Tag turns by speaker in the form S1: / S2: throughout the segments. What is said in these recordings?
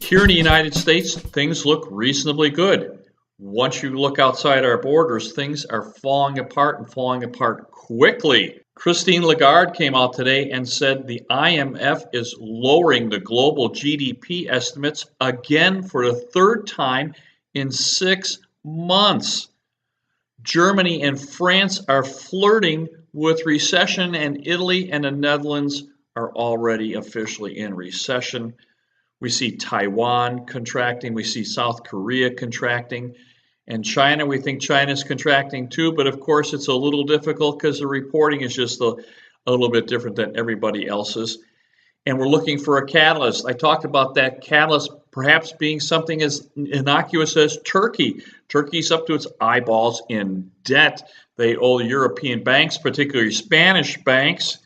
S1: Here in the United States, things look reasonably good. Once you look outside our borders, things are falling apart and falling apart quickly. Christine Lagarde came out today and said the IMF is lowering the global GDP estimates again for the third time in 6 months. Germany and France are flirting with recession, and Italy and the Netherlands are already officially in recession. We see Taiwan contracting, we see South Korea contracting, and China, we think China's contracting too, but of course it's a little difficult because the reporting is just a little bit different than everybody else's. And we're looking for a catalyst. I talked about that catalyst perhaps being something as innocuous as Turkey. Turkey's up to its eyeballs in debt. They owe the European banks, particularly Spanish banks.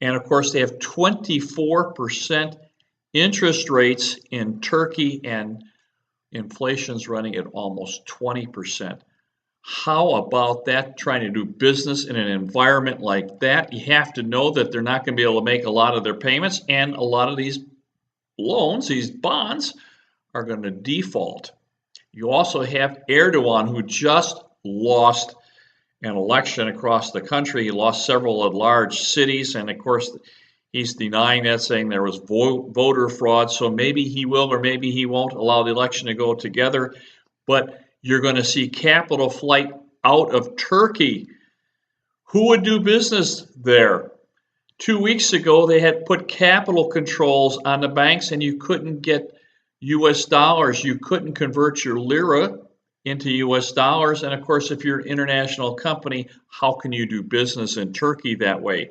S1: And of course, they have 24% interest rates in Turkey, and inflation's running at almost 20%. How about that, trying to do business in an environment like that? You have to know that they're not going to be able to make a lot of their payments, and a lot of these loans, these bonds, are going to default. You also have Erdogan, who just lost an election across the country. He lost several large cities, and of course, he's denying that, saying there was voter fraud. So maybe he will or maybe he won't allow the election to go together. But you're going to see capital flight out of Turkey. Who would do business there? 2 weeks ago, they had put capital controls on the banks, and you couldn't get U.S. dollars. You couldn't convert your lira into U.S. dollars. And of course, if you're an international company, how can you do business in Turkey that way?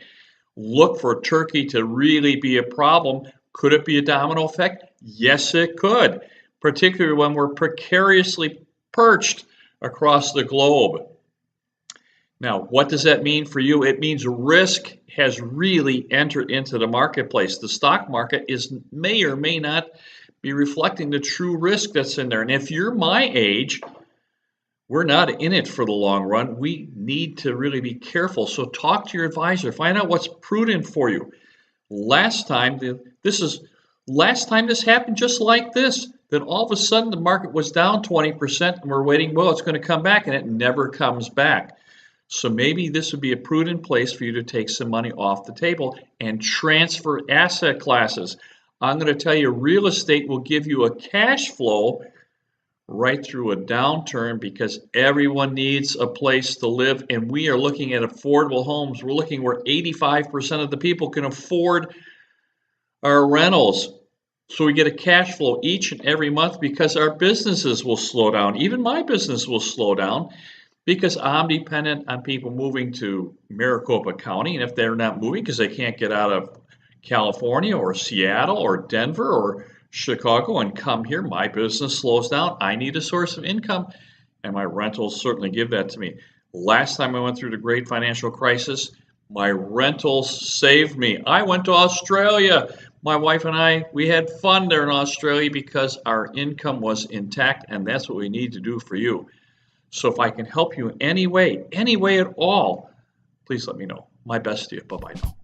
S1: Look for Turkey to really be a problem. Could it be a domino effect? Yes, it could, particularly when we're precariously perched across the globe. Now, what does that mean for you? It means risk has really entered into the marketplace. The stock market may or may not be reflecting the true risk that's in there. And if you're my age, we're not in it for the long run. We need to really be careful. So talk to your advisor. Find out what's prudent for you. Last time this happened just like this. Then all of a sudden the market was down 20% and we're waiting, well, it's going to come back, and it never comes back. So maybe this would be a prudent place for you to take some money off the table and transfer asset classes. I'm going to tell you, real estate will give you a cash flow right through a downturn because everyone needs a place to live, and we are looking at affordable homes. We're looking where 85% of the people can afford our rentals. So we get a cash flow each and every month because our businesses will slow down. Even my business will slow down because I'm dependent on people moving to Maricopa County. And if they're not moving because they can't get out of California or Seattle or Denver or Chicago and come here, my business slows down. I need a source of income, and my rentals certainly give that to me. Last time I went through the great financial crisis, my rentals saved me. I went to Australia. My wife and I, we had fun there in Australia because our income was intact, and that's what we need to do for you. So if I can help you in any way at all, please let me know. My best to you. Bye-bye now.